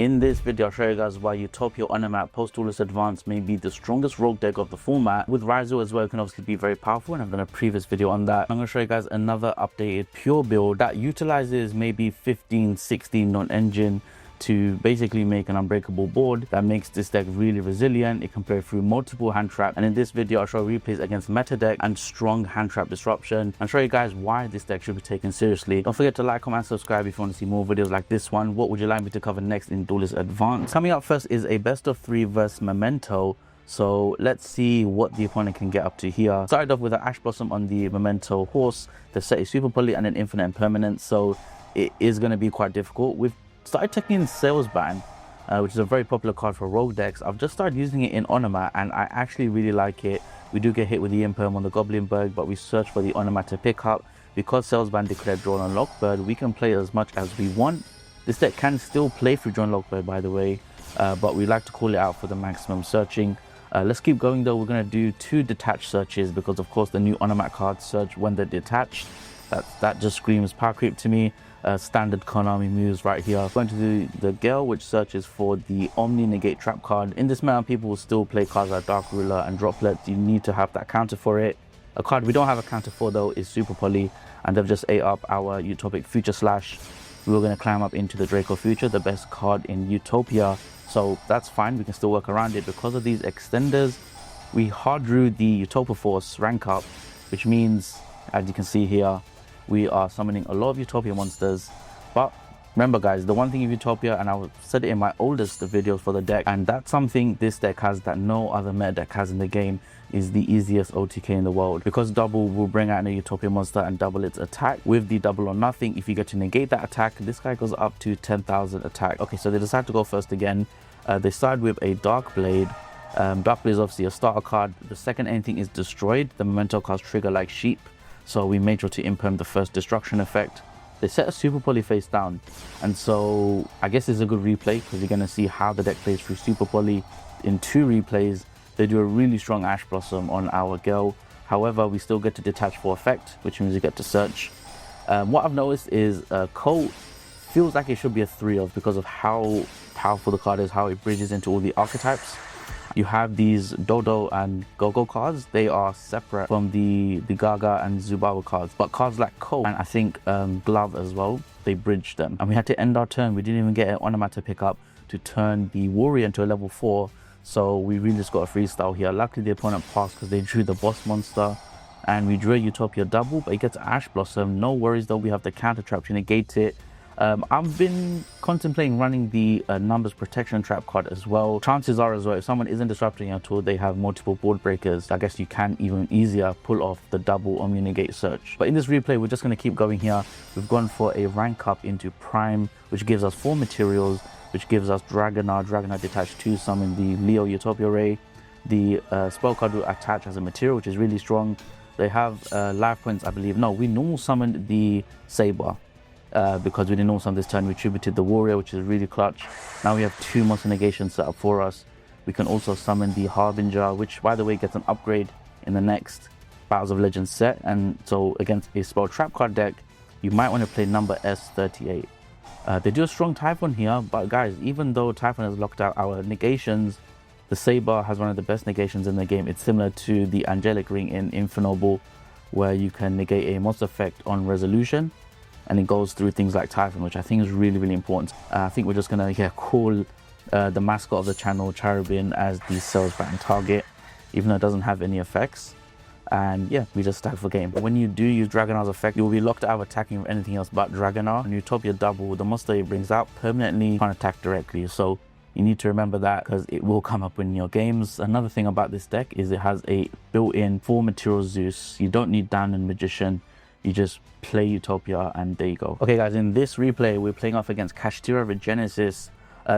In this video, I'll show you guys why Utopia Onomat Post-Duelist Advanced may be the strongest rogue deck of the format. With Ryzo as well, it can obviously be very powerful, and I've done a previous video on that. I'm going to show you guys another updated pure build that utilizes maybe 15-16 non-engine to basically make an unbreakable board that makes this deck really resilient. It can play through multiple hand trap, and in this video I'll show replays against meta deck and strong hand trap disruption and show you guys why this deck should be taken seriously. Don't forget to like, comment, and subscribe if you want to see more videos like this one. What would you like me to cover next in Duelist Advanced? Coming up first is a best of 3 versus Memento. So let's see what the opponent can get up to here. Started off with an Ash Blossom on the Memento horse. They set a Super Poly and an Infinite Impermanence, so it is going to be quite difficult. We've started taking Salesman, which is a very popular card for rogue decks. I've just started using it in Onomat and I actually really like it. We do get hit with the Imperm on the Goblinberg, but we search for the Onomat to pick up. Because Salesman declared Drawn on Lockbird, we can play as much as we want. This deck can still play through Drawn Lockbird, by the way, but we like to call it out for the maximum searching. Let's keep going though. We're going to do 2 detached searches because of course the new Onomat cards search when they're detached. That just screams power creep to me. Standard Konami moves right here. I'm going to do the Gale, which searches for the Omni Negate trap card. In this meta, people will still play cards like Dark Ruler and Droplets. You need to have that counter for it. A card we don't have a counter for though is Super Poly, and they've just ate up our Utopic Future Slash. We're going to climb up into the Draco Future, the best card in Utopia, so that's fine. We can still work around it. Because of these extenders, we hard drew the Utopia Force rank up, which means, as you can see here, we are summoning a lot of Utopia monsters. But remember guys, the one thing of Utopia, and I said it in my oldest videos for the deck, and that's something this deck has that no other meta deck has in the game, is the easiest OTK in the world. Because double will bring out a Utopia monster and double its attack. With the double or nothing, if you get to negate that attack, this guy goes up to 10,000 attack. Okay, so they decide to go first again. They side with a Dark Blade. Dark Blade is obviously a starter card. The second anything is destroyed, the Memento cards trigger like sheep. So we made sure to imperm the first destruction effect. They set a Super Poly face down, and so I guess it's a good replay because you're going to see how the deck plays through Super Poly in 2 replays. They do a really strong Ash Blossom on our girl. However, we still get to detach for effect, which means you get to search. What I've noticed is Colt feels like it should be a 3 of because of how powerful the card is, how it bridges into all the archetypes. You have these Dodo and Gogo cards. They are separate from the Gaga and Zubawa cards. But cards like Colt and I think Glove as well, they bridge them. And we had to end our turn. We didn't even get an Onomat to pick up to turn the Warrior into a level 4. So we really just got a freestyle here. Luckily the opponent passed because they drew the boss monster. And we drew a Utopia double, but it gets Ash Blossom. No worries though, we have the counter trap to negate it. I've been contemplating running the numbers protection trap card as well. Chances are as well, if someone isn't disrupting at all, they have multiple board breakers. I guess you can even easier pull off the double Omni Negate search. But in this replay, we're just going to keep going here. We've gone for a rank up into Prime, which gives us 4 materials, which gives us Dragonar detached to summon the Leo Utopia Ray. The spell card will attach as a material, which is really strong. They have life points, I believe. No, we normal summoned the Saber. Because we didn't know on this turn, we tributed the Warrior, which is really clutch. Now we have 2 monster negations set up for us. We can also summon the Harbinger, which by the way gets an upgrade in the next Battles of Legends set. And so against a spell trap card deck, you might want to play number S38. They do a strong Typhon here, but guys, even though Typhon has locked out our negations, the Saber has one of the best negations in the game. It's similar to the Angelic Ring in Infinable, where you can negate a monster effect on resolution. And it goes through things like Typhon, which I think is really, really important. I think we're just going to call the mascot of the channel, Cherubin, as the Salesman target, even though it doesn't have any effects. And yeah, we just stack for game. But when you do use Dragonar's effect, you'll be locked out of attacking with anything else but Dragonar. And Utopia double, the monster it brings out permanently can't attack directly. So you need to remember that because it will come up in your games. Another thing about this deck is it has a built-in 4 material Zeus. You don't need Dan and Magician. You just play Utopia and there you go. Okay guys, in this replay we're playing off against Kash Regenesis.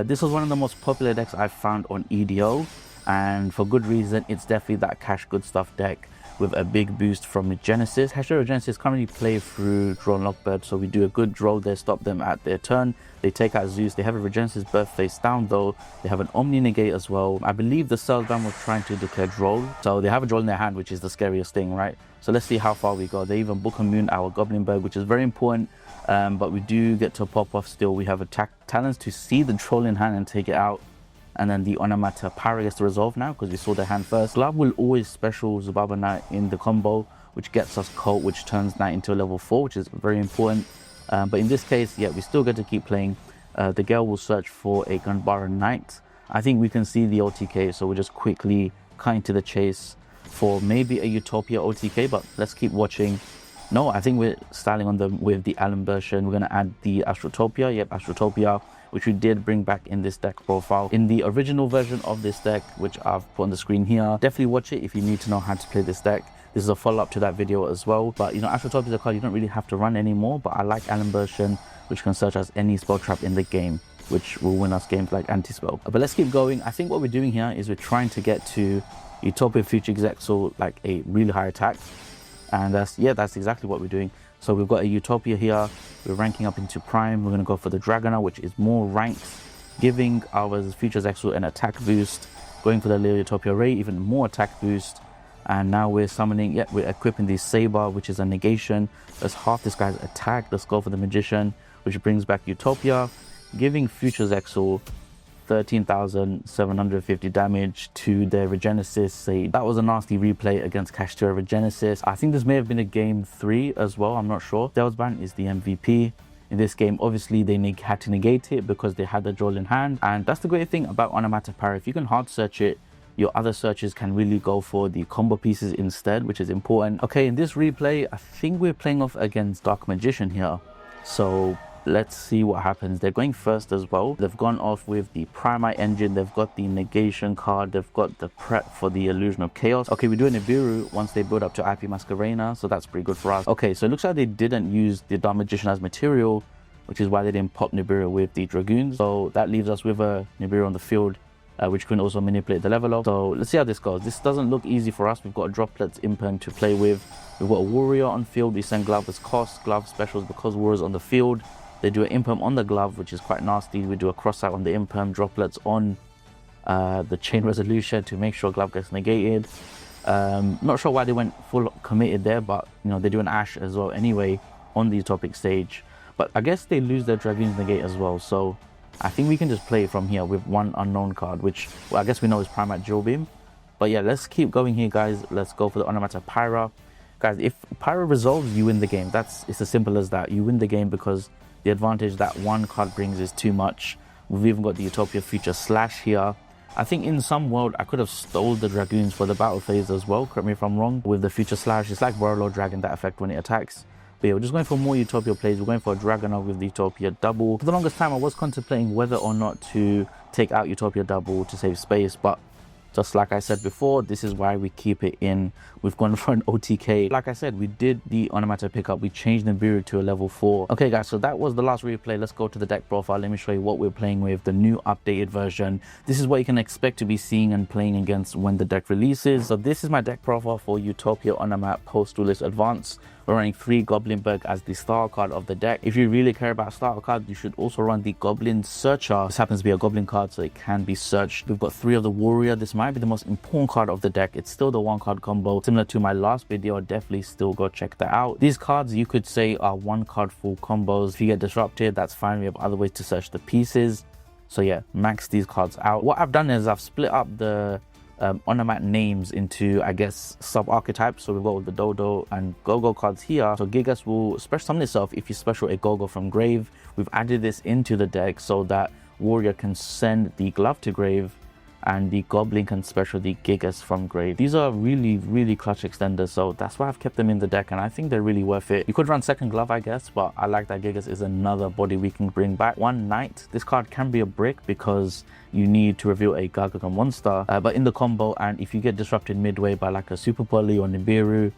This was one of the most popular decks I've found on EDO, and for good reason. It's definitely that Kash good stuff deck with a big boost from Regenesis. Kash Regenesis currently play through draw and lockbird, so we do a good draw there, stop them at their turn. They take out Zeus. They have a Regenesis birth face down though. They have an Omni negate as well. I believe the Salzban was trying to declare draw, so they have a draw in their hand, which is the scariest thing, right? So let's see how far we go. They even book and moon our Goblinberg, which is very important, but we do get to pop off still. We have attack talents to see the troll in hand and take it out. And then the Onomat Utopic gets to resolve now because we saw the hand first. Glove will always special Zubaba Knight in the combo, which gets us Cult, which turns Knight into a level 4, which is very important. But in this case, yeah, we still get to keep playing. The Gale will search for a Gunbara Knight. I think we can see the OTK, so we'll just quickly cut into the chase for maybe a Utopia OTK, but let's keep watching. No, I think we're styling on them with the Allen version. We're going to add the Astrotopia. Yep, Astrotopia, which we did bring back in this deck profile. In the original version of this deck, which I've put on the screen here, definitely watch it if you need to know how to play this deck. This is a follow-up to that video as well. But, you know, Astrotopia is a card you don't really have to run anymore, but I like Allen version, which can search as any spell trap in the game, which will win us games like anti-spell. But let's keep going. I think what we're doing here is we're trying to get to Utopic Future ZEXAL, like a really high attack. And that's exactly what we're doing. So we've got a Utopia here. We're ranking up into Prime. We're going to go for the Dragoner, which is more ranks, giving our Future ZEXAL an attack boost. Going for the Leo Utopia Ray, even more attack boost. And now we're summoning, yeah, we're equipping the Saber, which is a negation. Let's half this guy's attack. Let's go for the Magician, which brings back Utopia, giving Future ZEXAL 13,750 damage to their Regenesis. Say that was a nasty replay against Kash Regenesis. I think this may have been a game 3 as well, I'm not sure. Salzban is the MVP in this game. Obviously they had to negate it because they had the draw in hand, and that's the great thing about Onomat Utopic. If you can hard search it, your other searches can really go for the combo pieces instead, which is important. Okay, in this replay, I think we're playing off against Dark Magician here. So let's see what happens. They're going first as well. They've gone off with the Primite engine. They've got the negation card. They've got the prep for the illusion of chaos. Okay, we do a Nibiru once they build up to IP Masquerena, so that's pretty good for us. Okay, so it looks like they didn't use the Dark Magician as material, which is why they didn't pop Nibiru with the Dragoons. So that leaves us with a Nibiru on the field, which can also manipulate the level up. So let's see how this goes. This doesn't look easy for us. We've got a Droplets Imperm to play with. We've got a Warrior on field. We send Glove as cost. Glove specials because Warrior's on the field. They do an Imperm on the Glove, which is quite nasty. We do a cross out on the Imperm, Droplets on the Chain Resolution to make sure Glove gets negated. Not sure why they went full committed there, but you know, they do an Ash as well anyway on the Utopic stage. But I guess they lose their Dragoon's negate as well, so I think we can just play from here with one unknown card, which, well, I guess we know is Primate Jewel Beam. But yeah, let's keep going here, guys. Let's go for the Onomat Pyra. Guys, if Pyra resolves, you win the game. It's as simple as that. You win the game because the advantage that one card brings is too much. We've even got the Utopia Future Slash here. I think in some world, I could have stole the Dragoons for the battle phase as well. Correct me if I'm wrong. With the Future Slash, it's like Warlord Dragon, that effect when it attacks. But yeah, we're just going for more Utopia plays. We're going for a Dragoner with the Utopia Double. For the longest time, I was contemplating whether or not to take out Utopia Double to save space, but just like I said before, this is why we keep it in. We've gone for an OTK. Like I said, we did the Onomat pickup. We changed Nibiru to a level 4. Okay, guys, so that was the last replay. Let's go to the deck profile. Let me show you what we're playing with, the new updated version. This is what you can expect to be seeing and playing against when the deck releases. So this is my deck profile for Utopia Onomat Post-Duelist Advance. We're running 3 Goblinberg as the starter card of the deck. If you really care about starter cards, you should also run the Goblin Searcher. This happens to be a Goblin card, so it can be searched. We've got 3 of the Warrior. This might be the most important card of the deck. It's still the 1-card combo. Similar to my last video, definitely still go check that out. These cards, you could say, are 1-card full combos. If you get disrupted, that's fine. We have other ways to search the pieces. So yeah, max these cards out. What I've done is I've split up the Onomat names into, I guess, sub-archetypes. So we've got the Dodo and Gogo cards here. So Gigas will special summon itself if you special a Gogo from grave. We've added this into the deck so that Warrior can send the Glove to grave and the Goblin can special the Gigas from grave. These are really clutch extenders, so that's why I've kept them in the deck, and I think they're really worth it. You could run second Glove, I guess, but I like that Gigas is another body we can bring back. One Knight, this card can be a brick because you need to reveal a Gargaga monster, but in the combo, and if you get disrupted midway by like a Super Poly or Nibiru,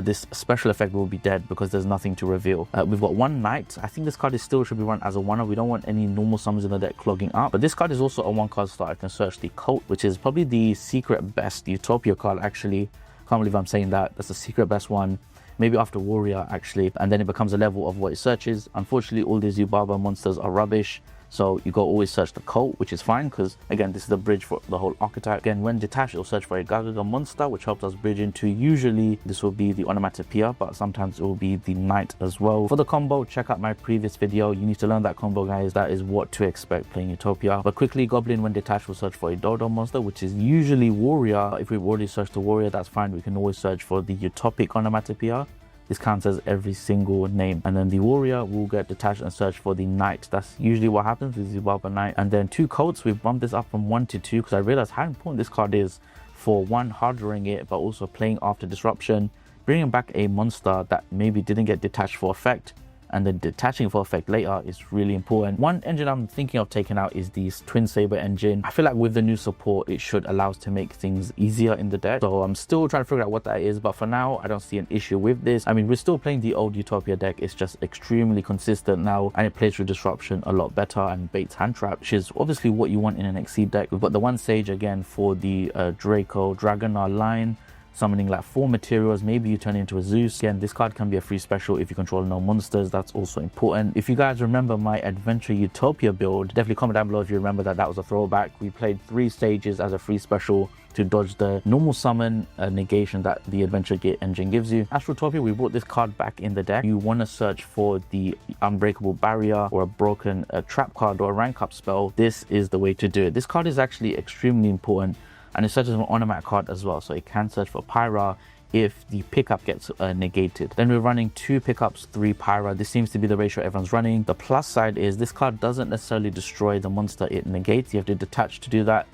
this special effect will be dead because there's nothing to reveal. We've got one Knight. I think this card should be run as a 1-of. We don't want any normal summons in the deck clogging up. But this card is also a 1-card start. I can search the Cult, which is probably the secret best Utopia card actually. Can't believe I'm saying that. That's the secret best one. Maybe after Warrior actually, and then it becomes a level of what it searches. Unfortunately, all these Yubaba monsters are rubbish, so you got to always search the cult, which is fine because again, this is the bridge for the whole archetype. Again, when detached, it'll search for a Gagaga monster, which helps us bridge into, usually this will be the Onomatopoeia, but sometimes it will be the Knight as well. For the combo, check out my previous video. You need to learn that combo, guys. That is what to expect playing Utopia. But quickly, Goblin when detached will search for a Dodo monster, which is usually Warrior. If we've already searched the Warrior, that's fine. We can always search for the Utopic Onomatopoeia. This counts as every single name. And then the Warrior will get detached and search for the Knight. That's usually what happens with Yubaba Knight. And then 2 cults, we've bumped this up from 1 to 2 because I realized how important this card is for one, hardening it, but also playing after disruption, bringing back a monster that maybe didn't get detached for effect, and then detaching for effect later is really important. One engine I'm thinking of taking out is the Twin Saber engine. I feel like with the new support, it should allow us to make things easier in the deck. So I'm still trying to figure out what that is, but for now, I don't see an issue with this. I mean, we're still playing the old Utopia deck. It's just extremely consistent now, and it plays through disruption a lot better and baits hand trap, which is obviously what you want in an XC deck. We've got the 1 Sage again for the Draco Dragonar line, summoning like 4 materials. Maybe you turn into a Zeus. Again, this card can be a free special if you control no monsters. That's also important. If you guys remember my Adventure Utopia build, definitely comment down below if you remember that. That was a throwback. We played 3 stages as a free special to dodge the normal summon negation that the Adventure engine gives you. As for Utopia, we brought this card back in the deck. You want to search for the Unbreakable Barrier or a broken trap card or a rank up spell. This is the way to do it. This card is actually extremely important, and it searches an Onomat card as well, so it can search for Pyra if the pickup gets negated. Then we're running 2 pickups, 3 Pyra. This seems to be the ratio everyone's running. The plus side is this card doesn't necessarily destroy the monster it negates. You have to detach to do that.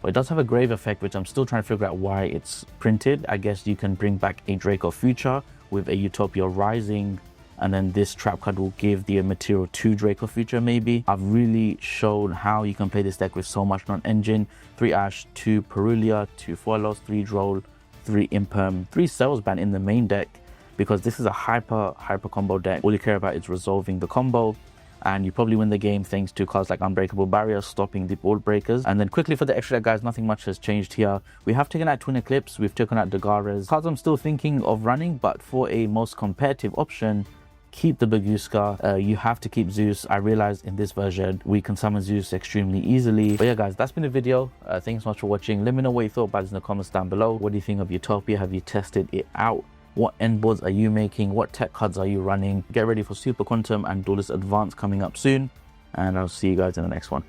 But it does have a grave effect, which I'm still trying to figure out why it's printed. I guess you can bring back a Draco Future with a Utopia Rising, and then this trap card will give the material to Draco Future maybe. I've really shown how you can play this deck with so much non-engine. 3 Ash, 2 Perulia, 2 Foilos, 3 Droll, 3 Imperm, 3 Salesban in the main deck, because this is a hyper combo deck. All you care about is resolving the combo, and you probably win the game thanks to cards like Unbreakable Barrier, stopping the board breakers. And then quickly for the extra deck, guys, nothing much has changed here. We have taken out Twin Eclipse, we've taken out Dagaras. Cards I'm still thinking of running, but for a most competitive option, keep the Baguska. You have to keep Zeus. I realized in this version we can summon Zeus extremely easily. But yeah, guys, that's been the video. Thanks so much for watching. Let me know what you thought about this in the comments down below. What do you think of Utopia? Have you tested it out? What end boards are you making? What tech cards are you running? Get ready for Super Quantum and Duelist Advance coming up soon, and I'll see you guys in the next one.